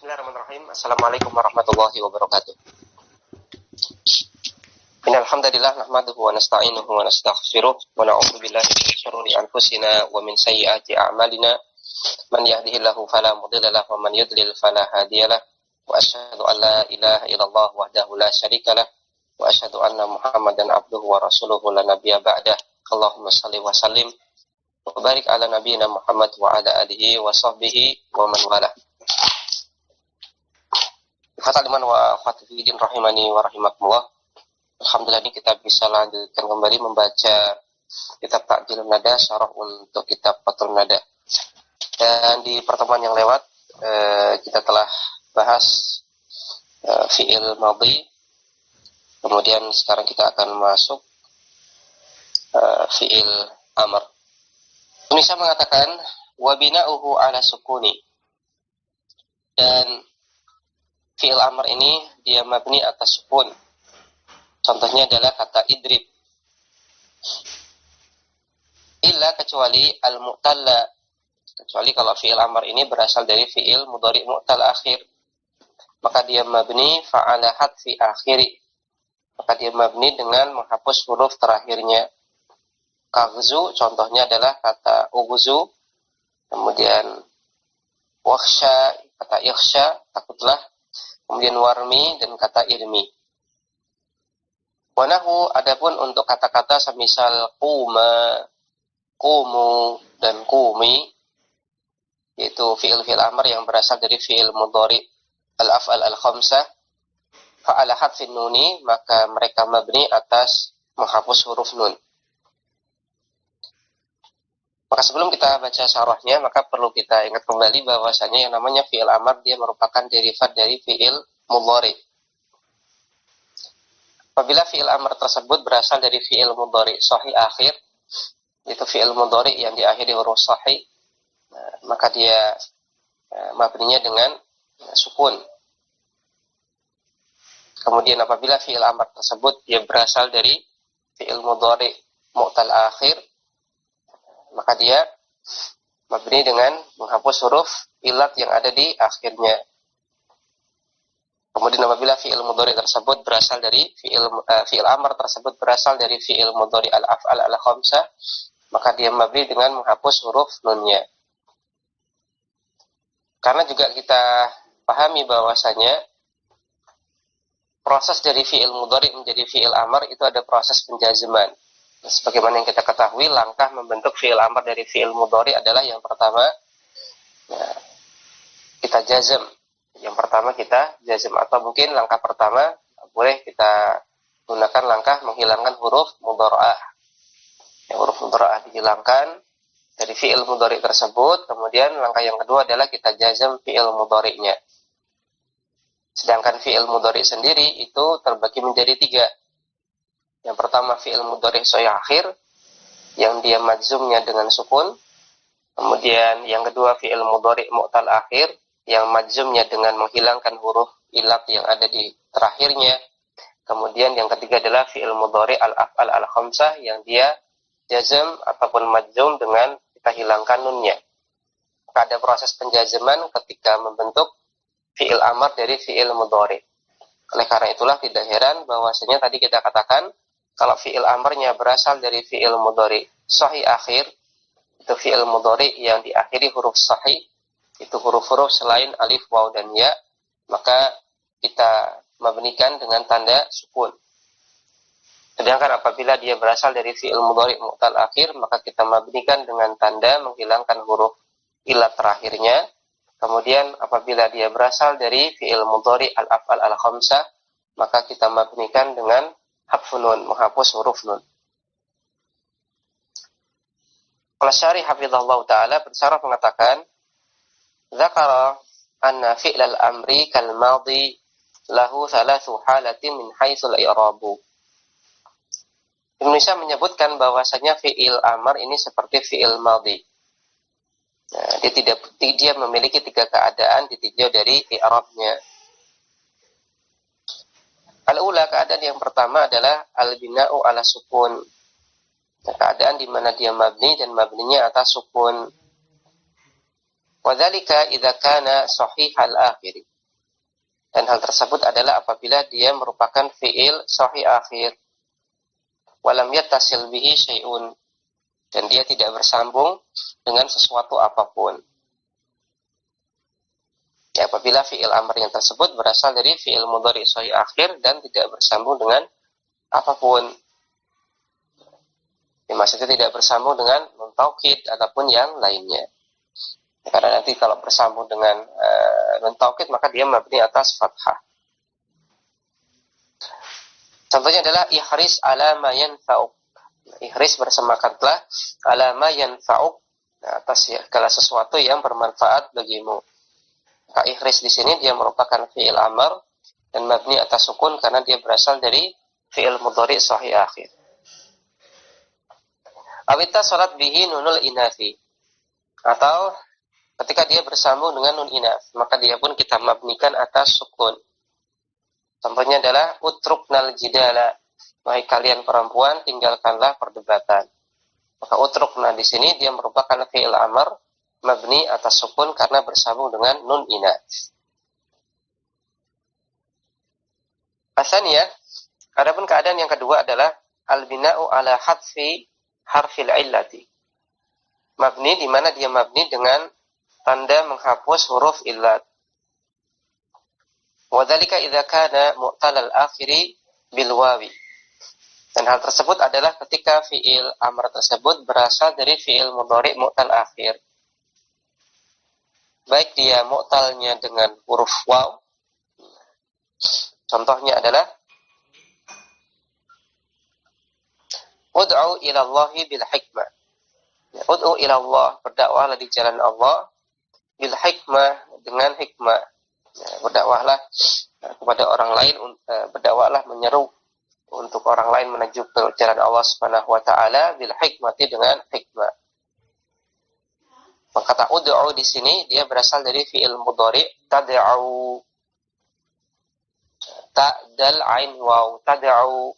Bismillahirrahmanirrahim. Assalamualaikum warahmatullahi wabarakatuh. Innal hamdalillah nahmaduhu wa nasta'inuhu wa nastaghfiruh wa na'udzu billahi min shururi anfusina wa min sayyiati a'malina. Man yahdihillahu fala mudilla lahu wa man yudlil fala hadiyalah. Wa asyhadu an la ilaha illallah wahdahu la syarikalah wa asyhadu anna Muhammadan abduhu wa rasuluhu la nabiyya ba'dah. Allahumma shalli wa sallim wa barik ala nabiyyina Muhammad wa ala alihi wa sahbihi wa man walah. Fataliman wa fatihidin rahimani wa rahimakumullah. Alhamdulillah ini kita bisa lanjutkan kembali membaca kitab Ta'dilun Nada, syarah untuk kitab Fathul Nada. Dan di pertemuan yang lewat kita telah bahas fi'il madhi. Kemudian sekarang kita akan masuk fi'il amr. Indonesia mengatakan wa bina'uhu ala sukuni. Dan fi'il amr ini dia mabni atas sukun. Contohnya adalah kata idrib. Illa kecuali al-mu'talla. Kecuali kalau fi'il amr ini berasal dari fi'il mudhari' mu'tal akhir. Maka dia mabni fa'ala hadfi akhiri. Maka dia mabni dengan menghapus huruf terakhirnya. Kaghzu contohnya adalah kata ughzu. Kemudian wakhsha, kata ikhsha, takutlah. Kemudian warmi dan kata irmi. Wanahu adapun untuk kata-kata semisal kuma, kumu dan kumi, yaitu fi'il amr yang berasal dari fi'il mudhari al-af'al al-khamsah, fa'ala hadfin nuni, maka mereka mabni atas menghapus huruf nun. Maka sebelum kita baca syarahnya, maka perlu kita ingat kembali bahwasanya yang namanya fi'il amr dia merupakan derivat dari fi'il mudhari. Apabila fi'il amr tersebut berasal dari fi'il mudhari sahih akhir, yaitu fi'il mudhari yang diakhiri huruf sahih, maka dia mabninya dengan sukun. Kemudian apabila fi'il amr tersebut dia berasal dari fi'il mudhari mu'tal akhir, maka dia mabni dengan menghapus huruf ilat yang ada di akhirnya. Kemudian apabila fi'il mudhari tersebut berasal dari fi'il amr tersebut berasal dari fi'il mudhari al-af'al al-khamsah, maka dia mabni dengan menghapus huruf nunnya. Karena juga kita pahami bahwasanya proses dari fi'il mudhari menjadi fi'il amr itu ada proses penjaziman. Sebagaimana yang kita ketahui, langkah membentuk fi'il amr dari fi'il mudhari adalah yang pertama kita jazm. Yang pertama kita jazm, atau mungkin langkah pertama boleh kita gunakan langkah menghilangkan huruf mudhara'ah. Huruf mudhara'ah dihilangkan dari fi'il mudhari tersebut. Kemudian langkah yang kedua adalah kita jazm fi'il mudhari'nya. Sedangkan fi'il mudhari sendiri itu terbagi menjadi 3. Yang pertama fi'il mudhari sahih akhir yang dia majzumnya dengan sukun. Kemudian yang kedua fi'il mudhari mu'tal akhir yang majzumnya dengan menghilangkan huruf ilat yang ada di terakhirnya. Kemudian yang ketiga adalah fi'il mudhari al-af'al al-khamsah yang dia jazm ataupun majzum dengan kita hilangkan nunnya. Maka ada proses penjazman ketika membentuk fi'il amr dari fi'il mudhari. Oleh karena itulah tidak heran bahwasanya tadi kita katakan kalau fi'il amrnya berasal dari fi'il mudhari sahih akhir, itu fi'il mudhari yang diakhiri huruf sahih, itu huruf-huruf selain alif, waw, dan ya, maka kita mabnikan dengan tanda sukun. Sedangkan apabila dia berasal dari fi'il mudhari mu'tal akhir, maka kita mabnikan dengan tanda menghilangkan huruf ilat terakhirnya. Kemudian apabila dia berasal dari fi'il mudhari al-af'al al-khamsah, maka kita mabnikan dengan hadfun nun, menghapus huruf nun. Qala syarih hafizahullah ta'ala, pensyarah mengatakan, Zakara anna fi'lal amri kal madhi lahu thalathu halatin min haitsul i'rabu. Indonesia menyebutkan bahwasanya fi'il amr ini seperti fi'il madhi. Nah, dia memiliki 3 keadaan ditinjau dari i'rabnya. Al-ula, keadaan yang pertama adalah al-bina'u ala sukun. Keadaan di mana dia mabni dan mabninya atas sukun. Wadzalika idza kana sahihal akhir. Dan hal tersebut adalah apabila dia merupakan fi'il sahih akhir. Walam yattasil bihi syai'un. Dan dia tidak bersambung dengan sesuatu apapun. Ya, apabila fi'il amr yang tersebut berasal dari fi'il mudhari sahih akhir dan tidak bersambung dengan apapun. Ya, maksudnya tidak bersambung dengan nun taukid ataupun yang lainnya. Ya, karena nanti kalau bersambung dengan nun taukid maka dia mabni atas fathah. Contohnya adalah ihris ala ma yanfa'uk. Ihris bersemangatlah ala ma yanfa'uk, atas segala sesuatu yang bermanfaat bagimu. Maka ihris di sini dia merupakan fi'il amr dan mabni atas sukun karena dia berasal dari fi'il mudhari sahih akhir. Awita salat bihi nunul inafi, atau ketika dia bersambung dengan nun inaf, maka dia pun kita mabnikan atas sukun. Contohnya adalah utruknal jidala, wahai kalian perempuan tinggalkanlah perdebatan. Maka utrukna di sini dia merupakan fi'il amr mabni atas sukun karena bersambung dengan nun inaf. Asaniyah, adapun keadaan yang kedua adalah al-bina'u ala hadfi harfil illati. Mabni di mana dia mabni dengan tanda menghapus huruf illat. Wa dzalika idza kana mu'talal akhiri bil wawi. Dan hal tersebut adalah ketika fi'il amr tersebut berasal dari fi'il mudhari mu'tal akhir. Baik dia mu'talnya dengan huruf waw. Contohnya adalah ud'u ila Allahi bil hikmah. Ud'u ila Allah, berdakwahlah di jalan Allah bil hikmah, dengan hikmah. Berdakwahlah kepada orang lain, berdakwahlah menyeru untuk orang lain menuju ke jalan Allah Subhanahu wa taala bil hikmati, dengan hikmah. Maka kata ud'u di sini dia berasal dari fi'il mudhari tad'u. Ta dal ain waw, tad'u.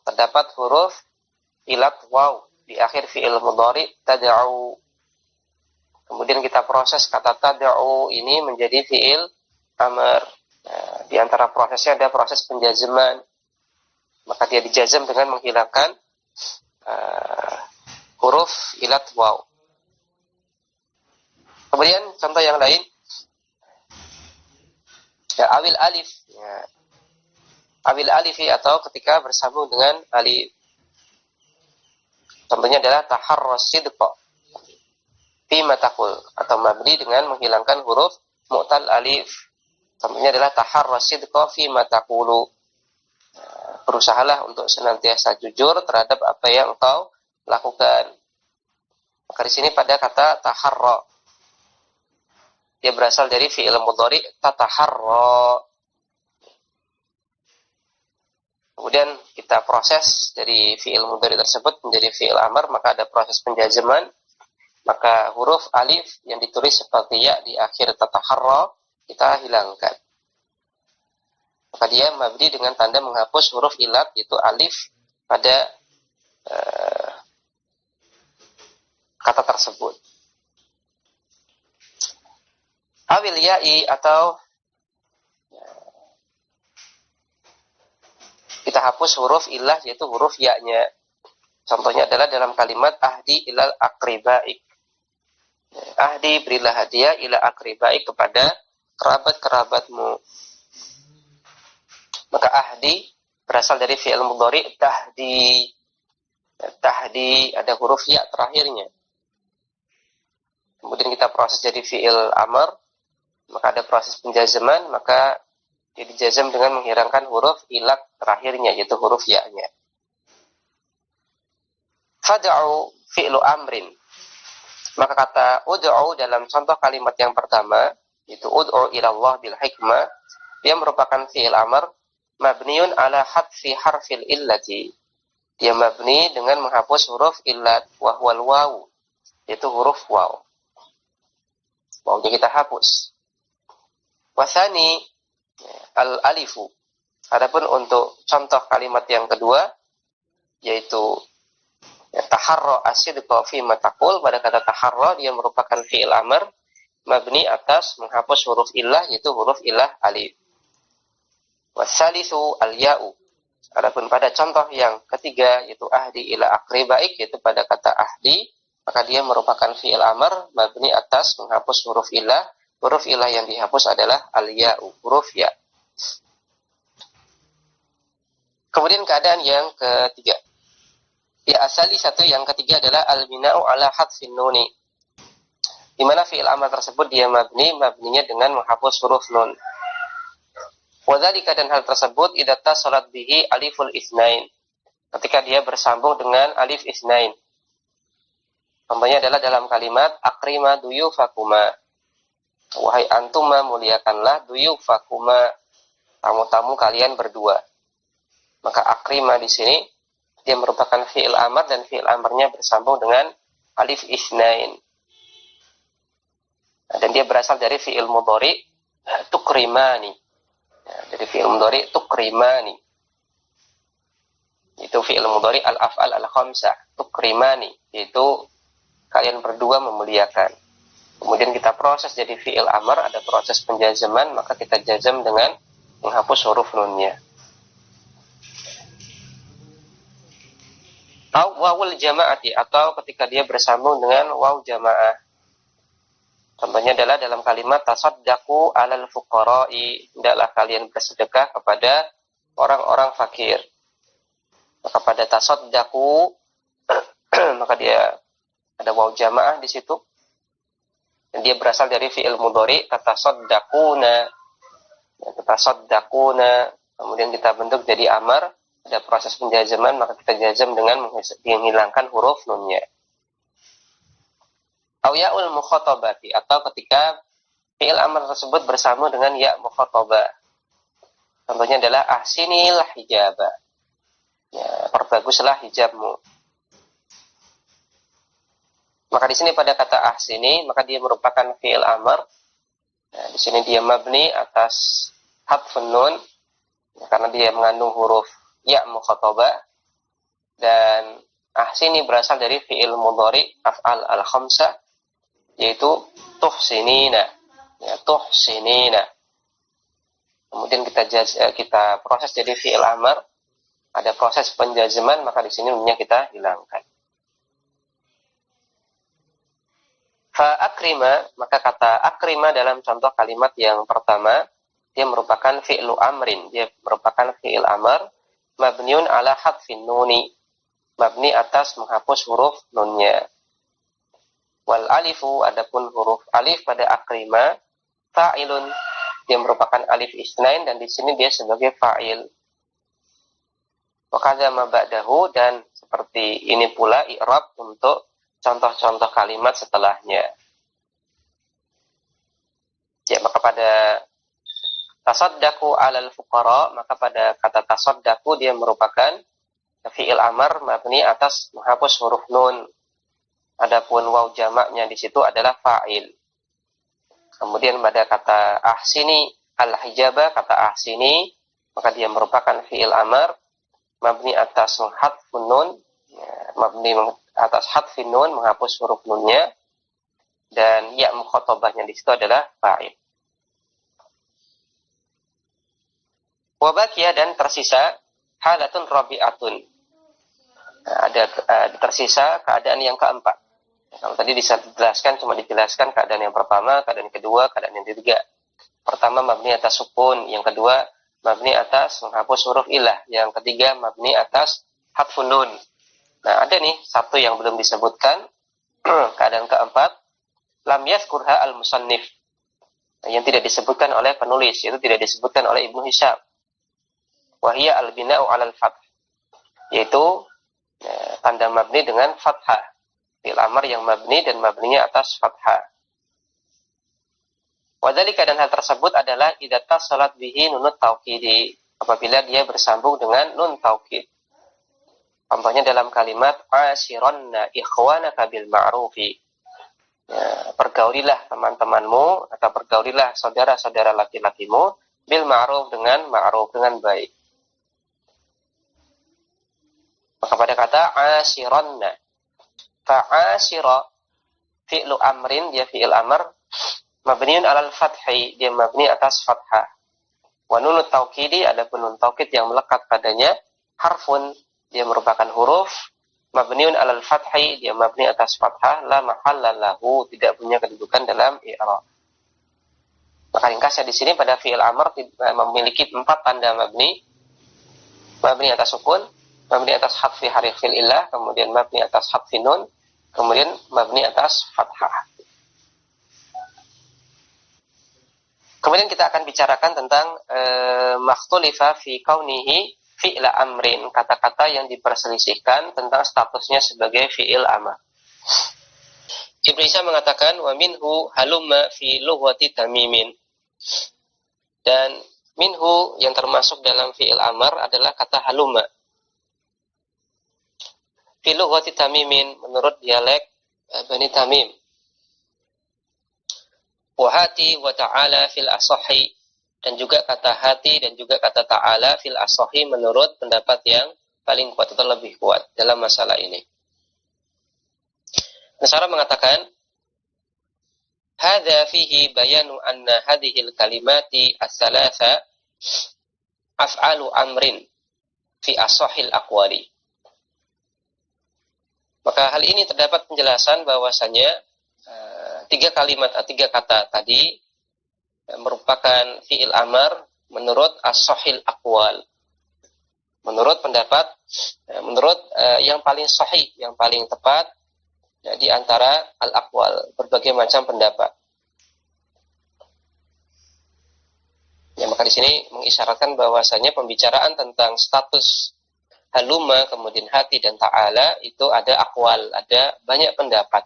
Terdapat huruf ilat waw di akhir fi'il mudhari tad'u. Kemudian kita proses kata tad'u ini menjadi fi'il amr. Nah, di antara prosesnya ada proses penjazaman. Maka dia dijazam dengan menghilangkan huruf ilat waw. Kemudian contoh yang lain, ya, awil alif. Ya. Awil alifi, atau ketika bersambung dengan alif. Contohnya adalah taharras sidqa fi mataqul, atau mabni dengan menghilangkan huruf mu'tal alif. Contohnya adalah taharras sidqa fi mataqulu. Berusahalah untuk senantiasa jujur terhadap apa yang engkau lakukan. Maka di sini pada kata taharra, dia berasal dari fi'il mudhari tataharra. Kemudian kita proses dari fi'il mudhari tersebut menjadi fi'il amr, maka ada proses penjazaman. Maka huruf alif yang ditulis seperti ya di akhir tataharra kita hilangkan. Maka dia mabni dengan tanda menghapus huruf ilat, yaitu alif pada kata tersebut. Awil ya'i, atau kita hapus huruf ilah, yaitu huruf ya-nya. Contohnya adalah dalam kalimat ahdi ilal akribaik. Ahdi, berilah hadiah ila akribaik, kepada kerabat-kerabatmu. Maka ahdi berasal dari fi'il mudhari tahdi. Tahdi ada huruf ya terakhirnya. Kemudian kita proses jadi fi'il amr, maka ada proses penjazaman, maka dia dijazam dengan menghilangkan huruf ilat terakhirnya, yaitu huruf ya-nya. Fad'u fi'lu amrin. Maka kata ud'u dalam contoh kalimat yang pertama, yaitu ud'u ila Allah bil hikmah, dia merupakan fi'il amr mabniun ala hadfi harfil illati. Dia mabni dengan menghapus huruf illat, wahwal waw, yaitu huruf waw. Wawnya kita hapus. Wasani al-alifu. Adapun untuk contoh kalimat yang kedua, yaitu taharra asidqa fi mataqul, pada kata taharra dia merupakan fi'il amr mabni atas menghapus huruf illah, yaitu huruf illah alif. Wasalisu al-ya'u. Adapun pada contoh yang ketiga yaitu ahdi ila aqribaik, yaitu pada kata ahdi, maka dia merupakan fi'il amr mabni atas menghapus huruf ilah. Huruf ilah yang dihapus adalah al-ya'u, huruf ya. Kemudian keadaan yang ketiga. Ya, asali satu yang ketiga adalah al-bina'u ala hadfin nuni. Di mana fi'il amr tersebut dia mabninya dengan menghapus huruf nun. Wadzalika, dan hal tersebut idza tasalat bihi aliful isnain. Ketika dia bersambung dengan alif isnain. Contohnya adalah dalam kalimat akrima duyufakuma. Wahai antuma, muliakanlah duyufakuma, tamu-tamu kalian berdua. Maka akrima di sini dia merupakan fi'il amr dan fi'il amrnya bersambung dengan alif isnain. Dan dia berasal dari fi'il mudhari tukrimani. Dari fi'il mudhari tukrimani. Itu fi'il mudhari al-af'al al-khamsah, tukrimani, yaitu kalian berdua memuliakan. Kemudian kita proses jadi fi'il amr, ada proses penjazaman, maka kita jazam dengan menghapus huruf nunnya. Wawul jama'ati, atau ketika dia bersambung dengan waw jama'ah. Contohnya adalah dalam kalimat tasaddaqu 'alal fuqara'i, hendaklah kalian bersedekah kepada orang-orang fakir. Maka pada tasaddaqu maka dia ada waw jamaah di situ. Dan dia berasal dari fi'il mudhari tatasaddaquna. Tatasaddaquna, kemudian kita bentuk jadi amar, ada proses penjazaman, maka kita jazam dengan menghilangkan huruf nunnya. Au ya'ul mukhatabati, atau ketika fi'il amr tersebut bersambung dengan ya mukhatabah. Contohnya adalah ahsinil hijaba. Ya, perbaguslah hijabmu. Maka di sini pada kata ahsini, maka dia merupakan fi'il amr. Nah, di sini dia mabni atas hadfun nun, ya, karena dia mengandung huruf ya mukhatabah. Dan ahsini berasal dari fi'il mudhari af'al al-khamsah, yaitu tuhsinina, ya, tuhsinina. Kemudian kita proses jadi fi'il amr, ada proses penjazaman, maka di sini nunnya kita hilangkan. Fa akrima, maka kata akrima dalam contoh kalimat yang pertama, dia merupakan fi'lu amrin, dia merupakan fi'il amr mabniun ala hadfin nuni, mabni atas menghapus huruf nunnya. Wal alifu, adapun huruf alif pada akrima fa'ilun, dia merupakan alif isnain, dan di sini dia sebagai fa'il. Wa kadza ma ba'dahu, dan seperti ini pula i'rab untuk contoh-contoh kalimat setelahnya. Ya, maka pada tasaddaqu 'alal fuqara, maka pada kata tasaddaqu dia merupakan fi'il amr mabni atas menghapus huruf nun. Adapun waw jamaknya di situ adalah fa'il. Kemudian pada kata ahsini al-hijaba, kata ahsini, maka dia merupakan fi'il amr mabni atas hadfun nun, ya, mabni atas hadfin nun, menghapus huruf nunnya, dan ya mukhatabahnya di situ adalah fa'il. Wa baqiya, dan tersisa halatun rabi'atun. Nah, ada tersisa keadaan yang keempat. Kalau tadi dijelaskan, cuma dijelaskan keadaan yang pertama, keadaan yang kedua, keadaan yang ketiga. Pertama mabni atas sukun, yang kedua mabni atas menghapus huruf ilah, yang ketiga mabni atas hadfun nun. Nah, ada nih satu yang belum disebutkan. Keadaan keempat, lam yazkurha al-musannif, yang tidak disebutkan oleh penulis, yaitu tidak disebutkan oleh Ibnu Hisham. Wa hiya al-bina'u 'alal fath, yaitu tanda mabni dengan fathah. Fi'il amr yang mabni dan mabninya atas fathah. Wadzalika, dan hal tersebut adalah idza tasalat bihi nunut taukidi, apabila dia bersambung dengan nun taukid. Contohnya dalam kalimat ashiranna ikhwanaka bil ma'rufi. Ya, pergaulilah teman-temanmu atau pergaulilah saudara-saudara laki-lakimu bil ma'ruf, dengan ma'ruf, dengan baik. Maka pada kata ashiranna, fa'ashira fi'lu amrin, dia fi'il amr mabniun alal fathi, dia mabni atas fathah. Wa nunut taukidi, ada pun nun taukid yang melekat padanya, harfun, dia merupakan huruf, mabniun alal fathi, dia mabni atas fathah, la mahalla lahu, tidak punya kedudukan dalam i'rab. Maka ringkasnya di sini pada fi'il amr memiliki 4 tanda mabni atas sukun, mabni atas hadfi harif fil illah, kemudian mabni atas hadfi nun, kemudian mabni atas fathah. Kemudian kita akan bicarakan tentang makhtulifa fi kaunihi fi'la amrin, kata-kata yang diperselisihkan tentang statusnya sebagai fi'il amr. Ibnu Isa mengatakan wa minhu halumma fi lughati tamimin. Dan minhu yang termasuk dalam fi'il amr adalah kata halumma. Fi lughati tamimin, menurut dialek Bani Tamim. Wa hati wa ta'ala fil asahi, dan juga kata hati dan juga kata ta'ala fil asahi menurut pendapat yang paling kuat atau lebih kuat dalam masalah ini. Nasara mengatakan hadza fihi bayanu anna hadhil kalimati as-salasa af'alu amrin fi asahil aqwali. Maka hal ini terdapat penjelasan bahwasanya 3 kata tadi merupakan fi'il amr menurut as-sahil aqwal. Menurut pendapat, menurut yang paling sahih, yang paling tepat di antara al-aqwal, berbagai macam pendapat. Ya, maka di sini mengisyaratkan bahwasanya pembicaraan tentang status haluma, kemudian hati dan ta'ala itu ada aqwal, ada banyak pendapat.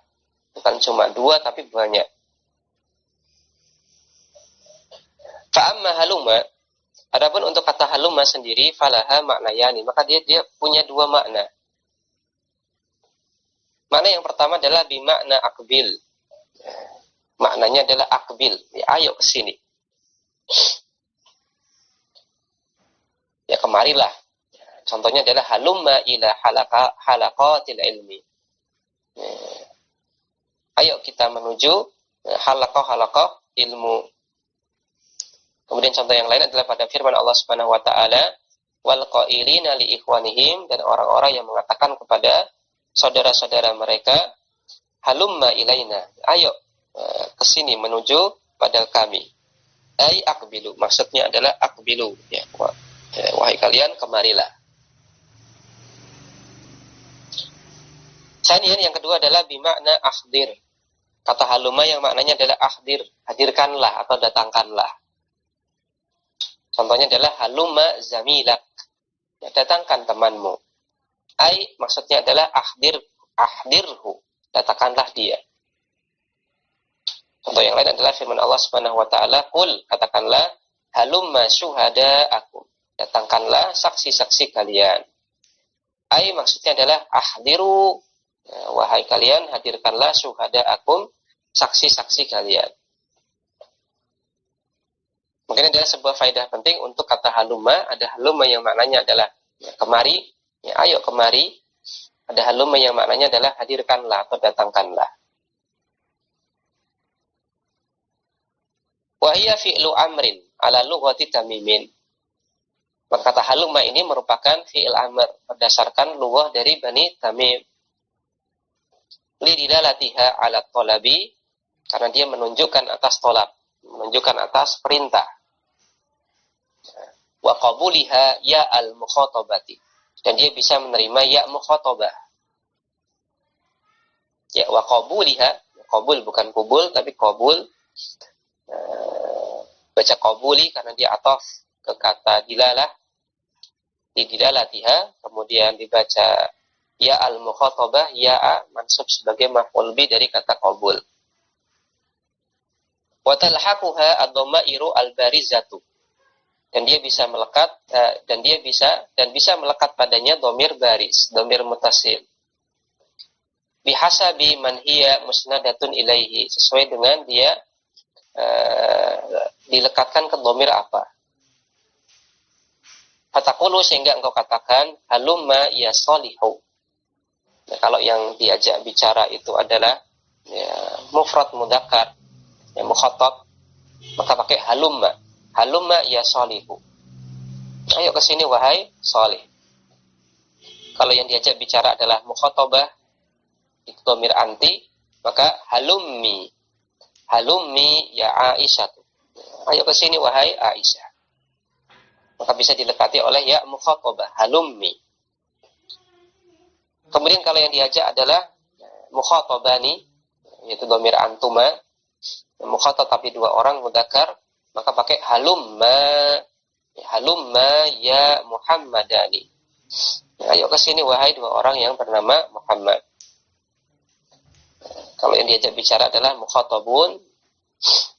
Bukan cuma 2 tapi banyak. Fa'amma haluma, adapun untuk kata haluma sendiri falaha maknayani, maka dia punya 2 makna. Makna yang pertama adalah bimakna akbil. Maknanya adalah akbil, ya, ayo ke sini. Ya, kemarilah. Contohnya adalah halumma ila halaqatil ilmi. Ayo kita menuju halaqah ilmu. Kemudian contoh yang lain adalah pada firman Allah Subhanahu wa taala, wal qailina li ikhwanihim, dan orang-orang yang mengatakan kepada saudara-saudara mereka, halumma ilaina, ayo ke sini menuju pada kami. Ai aqbilu, maksudnya adalah aqbilu, ya, wahai kalian kemarilah. Kemudian yang kedua adalah bimakna akhdir. Kata haluma yang maknanya adalah akhdir, hadirkanlah atau datangkanlah. Contohnya adalah haluma zamilak, ya, datangkan temanmu. Ai maksudnya adalah akhdirhu, datangkanlah dia. Contoh yang lain adalah firman Allah Subhanahu wa taala, qul, katakanlah, halumma syuhadaakum, datangkanlah saksi-saksi kalian. Ai maksudnya adalah ahdiru, wahai kalian hadirkanlah syuhadaakum, saksi-saksi kalian. Mungkin adalah sebuah faedah penting untuk kata halumma. Ada halumma yang maknanya adalah ya, kemari, ya, ayo kemari. Ada halumma yang maknanya adalah hadirkanlah atau datangkanlah. Wa hiya fi'lu amrin ala lughati tamimin. Maka kata halumma ini merupakan fi'il amr berdasarkan lughah dari Bani Tamim. Lidilalatiha ala tolabi, karena dia menunjukkan atas tolab, menunjukkan atas perintah. Wa qabuliha ya al-mukhatabati, dan dia bisa menerima ya mukhatabah. Ya, wa qabuliha, qabul bukan kubul tapi qabul. Baca qabuli karena dia ataf ke kata dilalah, didilalatiha, kemudian dibaca ya al-mukhatabah, ya mansub sebagai maf'ul bi dari kata qabul. Wa talhaquha ad-dhammairu al-barizatu, dan dia bisa melekat dan bisa melekat padanya dhamir baris, dhamir mutasil. Bihasabi man hiya musnadatun ilaihi, sesuai dengan dia dilekatkan ke dhamir apa. Fataqulu, sehingga engkau katakan halumma ya salihu. Nah, kalau yang diajak bicara itu adalah ya, mufrad mudzakkar, ya, mukhatab, maka pakai halumma. halumma ya solihu. Ayo ke sini wahai solih. Kalau yang diajak bicara adalah mukhatabah, itu dhamir anti, maka halummi. Halummi ya Aisyah. Ayo ke sini wahai Aisyah. Maka bisa dilekati oleh ya mukhatabah, halummi. Kemudian kalau yang diajak adalah mukhatabani, yaitu dhamir antuma, mukhatab tapi dua orang mudzakkar, maka pakai halumma ya Muhammadani. Ayo ke sini wahai dua orang yang bernama Muhammad. Kalau yang diajak bicara adalah mukhatabun,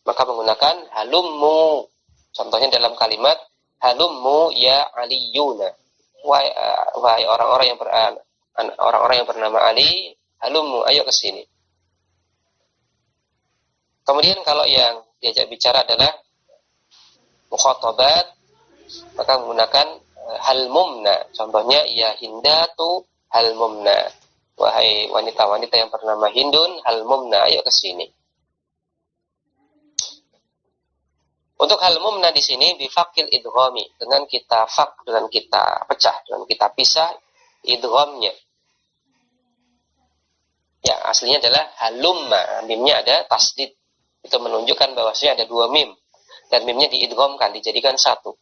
maka menggunakan halummu. Contohnya dalam kalimat halummu ya Aliyuna. Wahai orang-orang yang bernama Ali, halummu, ayo ke sini. Kemudian kalau yang diajak bicara adalah mukhatabat, maka menggunakan halmumna. Contohnya ya Hindatu halmumna. Wahai wanita-wanita yang bernama Hindun halmumna, ayo ke sini. Untuk halmumna di sini bifakil idghami, dengan kita fak, dengan kita pecah, dengan kita pisah idghamnya. Ya, aslinya adalah halumma. Mimnya ada tasdid. Itu menunjukkan bahwasanya ada dua mim. Dan mimnya diidghamkan, dijadikan satu.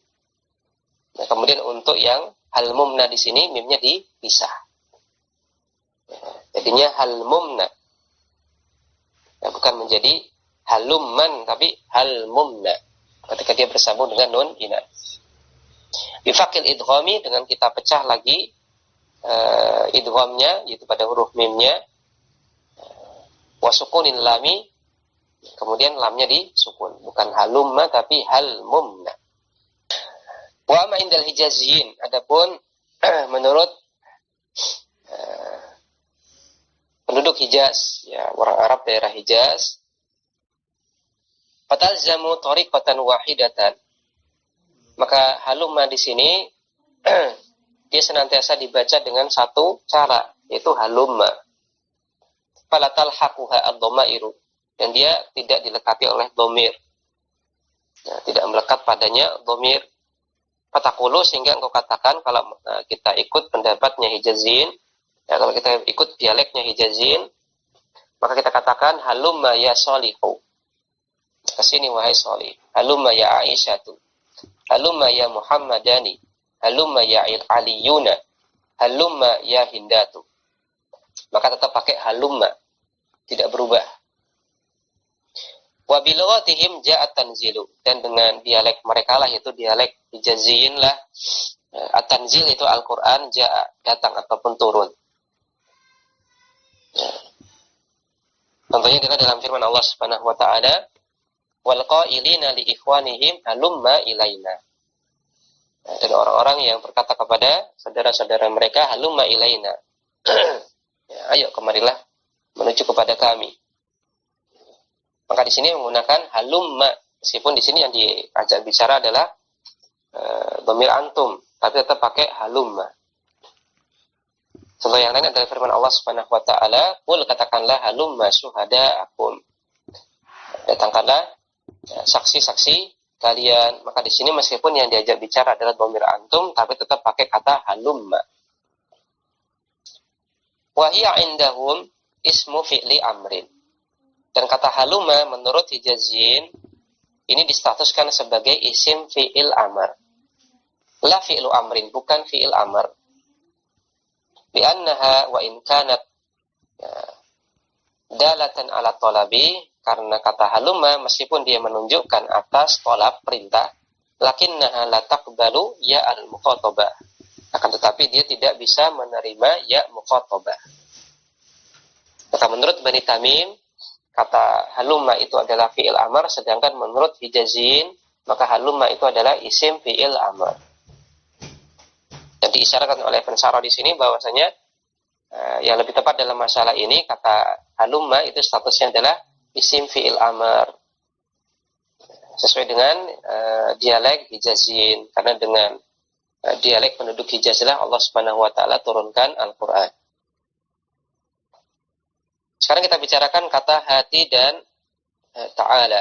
Nah, kemudian untuk yang halmumna di sini mimnya dipisah. Jadinya halmumna. Nah, bukan menjadi halumman, tapi halmumna. Ketika dia bersambung dengan nun ina. Bifakil idghami, dengan kita pecah lagi idghamnya, yaitu pada huruf mimnya. Wasukunin lami, kemudian lamnya disukun. Bukan halumma, tapi halmumna. Wa ma indal hijaziyin, adapun menurut penduduk Hijaz, ya, orang Arab daerah Hijaz, fatalzamu tariqatan wahidatan. Maka halumma di sini dia senantiasa dibaca dengan satu cara, yaitu halumma. Falatal haquha ad-dhamairu, dan dia tidak dilekati oleh dhamir. Ya, tidak melekat padanya dhamir. Fatakulu, sehingga engkau katakan kalau kita ikut pendapatnya Hijazin, ya, kalau kita ikut dialeknya Hijazin, maka kita katakan halumma ya solihu. Kesini wahai solih. Halumma ya Aisyatu. Halumma ya Muhammadani. Halumma ya Aliyuna. Halumma ya Hindatu. Maka tetap pakai halumma, tidak berubah. Wa bilughatihim ja'at tanzilu, dan dengan dialek mereka lah, yaitu dialek Hijaziyin lah, at-tanzil itu Al-Qur'an, ja'a, datang ataupun turun. Ya. Contohnya adalah dalam firman Allah Subhanahu wa taala, wal qailina li ikhwanihim halumma ilaina. Dan orang-orang yang berkata kepada saudara-saudara mereka halumma ilaina. Ya, ayo kemarilah menuju kepada kami. Maka di sini menggunakan halumma, meskipun di sini yang diajak bicara adalah dhamir antum, tapi tetap pakai halumma. Contoh yang lain adalah firman Allah Subhanahu wa taala, "Qul, katakanlah halumma syuhada'akum." Datangkanlah saksi-saksi kalian. Maka di sini meskipun yang diajak bicara adalah dhamir antum, tapi tetap pakai kata halumma. Wa hiya indahum ismu fi'li amrin. Dan kata halumma menurut Hijazin ini distatuskan sebagai isim fi'il amr. La fi'lu amrin, bukan fi'il amr. Bi'annaha wa in kanat dalatan ala talabi, karena kata halumma meskipun dia menunjukkan atas tolab perintah, lakinnaha la taqbalu ya al-mukhatabah. Akan tetapi dia tidak bisa menerima ya mukhatabah. Maka menurut Bani Tamim, kata halumma itu adalah fi'il amr, sedangkan menurut Hijazin, maka halumma itu adalah isim fi'il amr. Dan diisyaratkan oleh Ibn Sarah di sini bahwasanya yang lebih tepat dalam masalah ini, kata halumma itu statusnya adalah isim fi'il amr. Sesuai dengan dialek Hijazin, karena dengan dialek penduduk Hijaz lah Allah Subhanahu wa taala turunkan Al-Qur'an. Sekarang kita bicarakan kata hati dan ta'ala.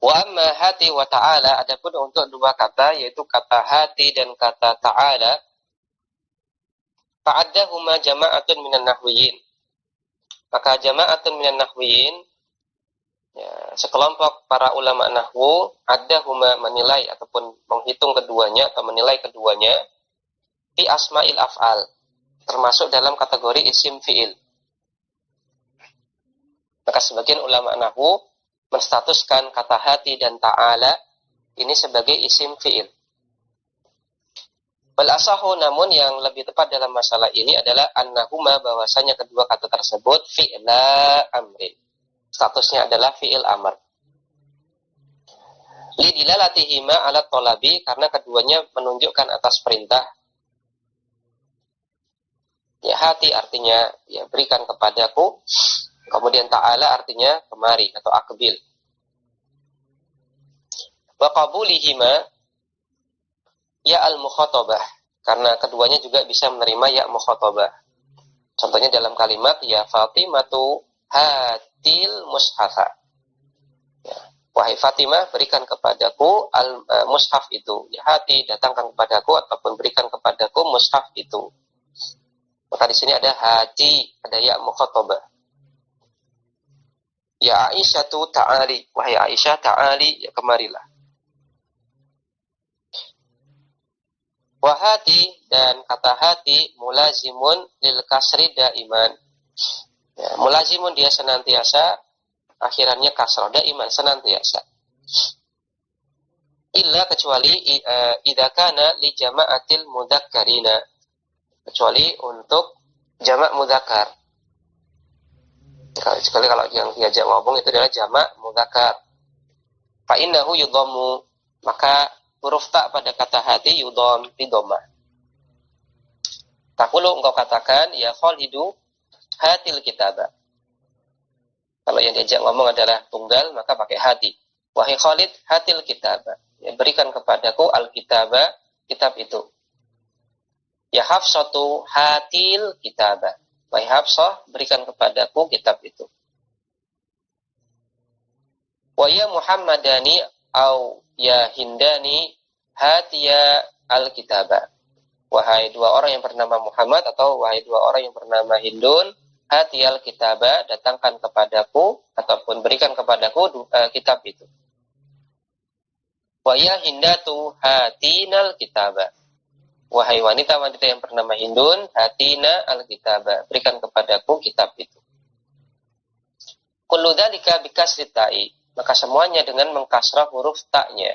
Wa amma hati wa ta'ala, adapun untuk dua kata yaitu kata hati dan kata ta'ala, fa'addahuma jama'atun minan nahwiyin. Maka jama'atun minan nahwiyin, ya, sekelompok para ulama nahwu, addahuma menilai ataupun menghitung keduanya atau menilai keduanya fi asma'il af'al, termasuk dalam kategori isim fi'il. Maka sebagian ulama nahwu menstatuskan kata hati dan ta'ala ini sebagai isim fi'il. Wal asahu, namun yang lebih tepat dalam masalah ini adalah annahuma, bahwasanya kedua kata tersebut fi'la amrin. Statusnya adalah fi'il amr. Lidilalatihima ala tolabi, karena keduanya menunjukkan atas perintah. Ya, hati artinya ya berikan kepadaku. Kemudian ta'ala artinya kemari atau akbil. Wa qabulihima ya al-mukhatabah, karena keduanya juga bisa menerima ya mukhatabah. Contohnya dalam kalimat ya Fatimatu hatil mushafa. Ya, wahai Fatimah, berikan kepadaku al-mushaf itu. Ya, hati datangkan kepadaku ataupun berikan kepadaku mushaf itu. Maka di sini ada hati, ada ya mukhatabah. Ya Aisyah tu ta'ali, wahai Aisyah ta'ali, ya kemarilah. Wahati, dan kata hati mulazimun lil kasri daiman. Ya, mulazimun dia senantiasa, akhirannya kasrah, daiman senantiasa. Illa kecuali idza kana li jama'atil mudzakkarina, kecuali untuk jamak mudzakkar. Sekali kalau yang diajak ngomong itu adalah jamak mudzakkar. Fa innahu yudhammu, maka huruf ta pada kata hati yudham, didhamma. Taqulu, engkau katakan ya Khalidu hatil kitaba. Kalau yang diajak ngomong adalah tunggal, maka pakai hati. Wahai Khalid hatil kitaba, ya, berikan kepadaku al-kitaba, kitab itu. Ya Hafsatu hatil kitaba, wahai Hafsah, berikan kepadaku kitab itu. Wa ya Muhammadani au ya Hindani hatiya al-kitaba, wahai dua orang yang bernama Muhammad atau wahai dua orang yang bernama Hindun, hatiya al-kitaba, datangkan kepadaku ataupun berikan kepadaku kitab itu. Wa ya Hindatu hatinal kitaba, wahai wanita-wanita yang bernama Hindun, hatina al-kitaba, berikan kepadaku kitab itu. Kullu dzalika bikasri ta'i, maka semuanya dengan mengkasrah huruf ta'nya.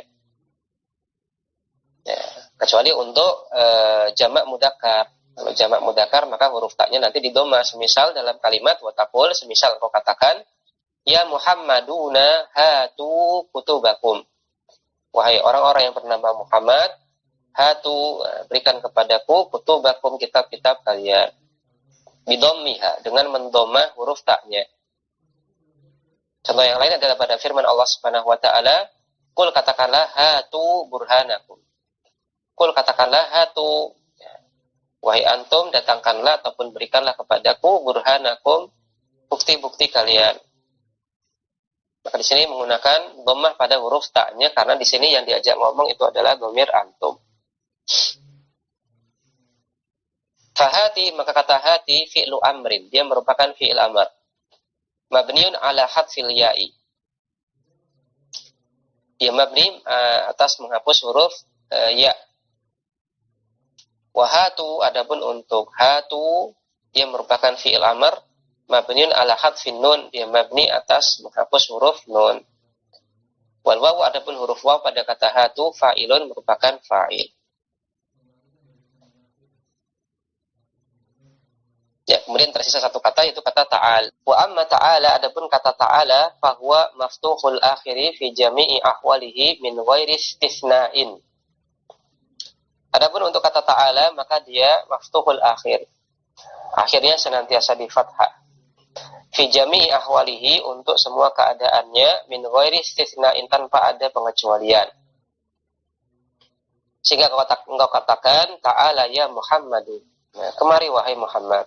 Ya, kecuali untuk jamak mudzakkar. Kalau jamak mudzakkar maka huruf ta'nya nanti didhamma. Semisal dalam kalimat wa taqul, semisal kau katakan ya Muhammaduna hatu kutubakum, wahai orang-orang yang bernama Muhammad, hatu, berikan kepadaku kutubakum, kitab-kitab kalian. Bidhammiha, dengan mendhamma huruf ta'nya. Contoh yang lain adalah pada firman Allah Subhanahu wa taala, "Qul katakanlah hatu burhanakum." Qul katakanlah hatu, wahai antum, datangkanlah ataupun berikanlah kepadaku burhanakum, bukti-bukti kalian. Maka di sini menggunakan dhammah pada huruf ta'nya, karena di sini yang diajak ngomong itu adalah dhamir antum. Fahati, maka kata hati fi'lu amrin, dia merupakan fi'il amr. Mabniun ala hadfil ya'i, dia mabni atas menghapus huruf ya. Wahatu, adapun untuk hatu, dia merupakan fi'il amr. Mabniun ala hadfin nun, dia mabni atas menghapus huruf nun. Wal wawu, adapun huruf waw pada kata hatu fa'ilun, merupakan fa'il. Ya, kemudian tersisa satu kata, yaitu kata ta'al. Wa amma ta'ala, adapun kata ta'ala, fahuwa maftuhul akhiri fi jami'i ahwalihi min ghairi istithna'in. Adapun untuk kata ta'ala, maka dia maftuhul akhir, akhirnya senantiasa di fathah. Fi jami'i ahwalihi, untuk semua keadaannya, min ghairi istithna'in, tanpa ada pengecualian. Sehingga engkau katakan ta'ala ya Muhammadu, nah, kemari wahai Muhammad.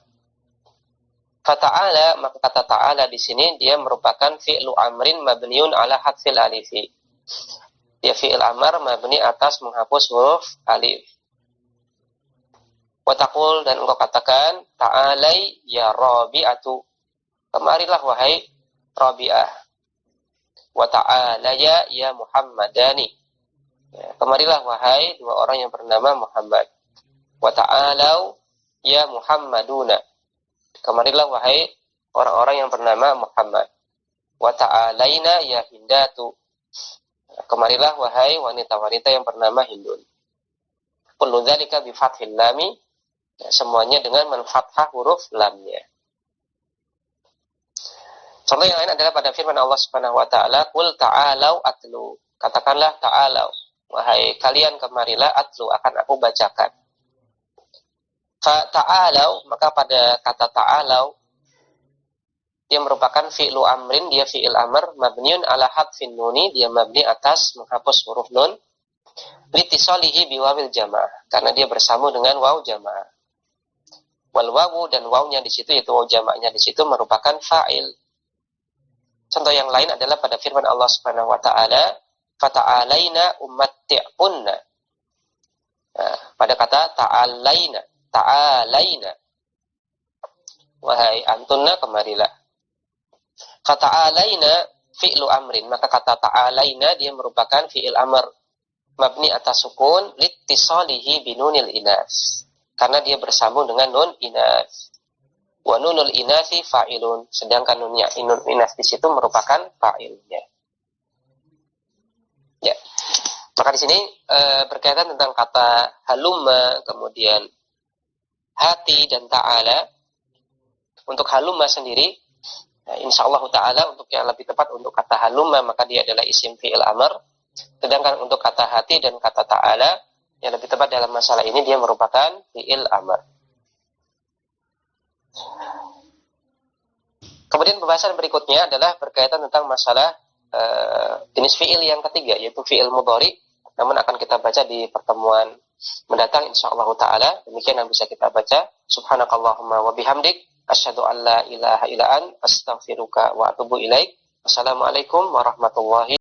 Fata'ala, maka kata ta'ala di sini dia merupakan fi'lu amrin mabniun ala hadfil alifi. Dia fi'il amar mabni atas menghapus huruf alif. Wa taqul, dan engkau katakan, ta'alai ya Rabi'atu, kemarilah wahai Rabi'ah. Wa ta'alaya ya Muhammadani, ya, kemarilah wahai dua orang yang bernama Muhammad. Wa ta'alau ya Muhammaduna, kemarilah wahai orang-orang yang bernama Muhammad. Wa ta'alaina ya Hindatu, kemarilah wahai wanita-wanita yang bernama Hindun. Kullu dzalika bi fathil lami, ya, semuanya dengan menfathah huruf lamnya. Contoh yang lain adalah pada firman Allah Subhanahu wa taala, "Qul ta'alau atlu." Katakanlah ta'alau, wahai kalian kemarilah, atlu, akan aku bacakan. Fa ta'alau, maka pada kata ta'alau dia merupakan fi'lu amrin, dia fi'il amr mabniun ala hadfin nuni, dia mabni atas menghapus huruf nun, litisalihi biwawil jamaah, karena dia bersambung dengan waw jamaah. Wal wawu, dan wawnya di situ yaitu waw jamaahnya di situ merupakan fa'il. Contoh yang lain adalah pada firman Allah Subhanahu wa taala, "Fata'alaina ummatti'unna." Nah, pada kata ta'alaina, ta'alaina, wahai antunna kemarilah. Fata'alaina fi'lu amrin, maka kata ta'alaina dia merupakan fi'il amr mabni atas sukun litisalihi binunil inas, karena dia bersambung dengan nun inas. Wa nunul inasi fa'ilun, sedangkan nun inas di situ merupakan fa'ilnya. Ya. Maka di sini berkaitan tentang kata halumma, kemudian hati dan ta'ala. Untuk halumma sendiri, insyaallah ta'ala untuk yang lebih tepat untuk kata halumma maka dia adalah isim fi'il amr. Sedangkan untuk kata hati dan kata ta'ala yang lebih tepat dalam masalah ini dia merupakan fi'il amr. Kemudian pembahasan berikutnya adalah berkaitan tentang masalah jenis fi'il yang ketiga, yaitu fi'il mudhari. Namun akan kita baca di pertemuan mendatang insyaallah ta'ala. Demikian yang bisa kita baca. Subhanakallahumma wa bihamdik, asyhadu an la ilaha illa anta, astaghfiruka wa atubu ilaik. Wassalamualaikum warahmatullahi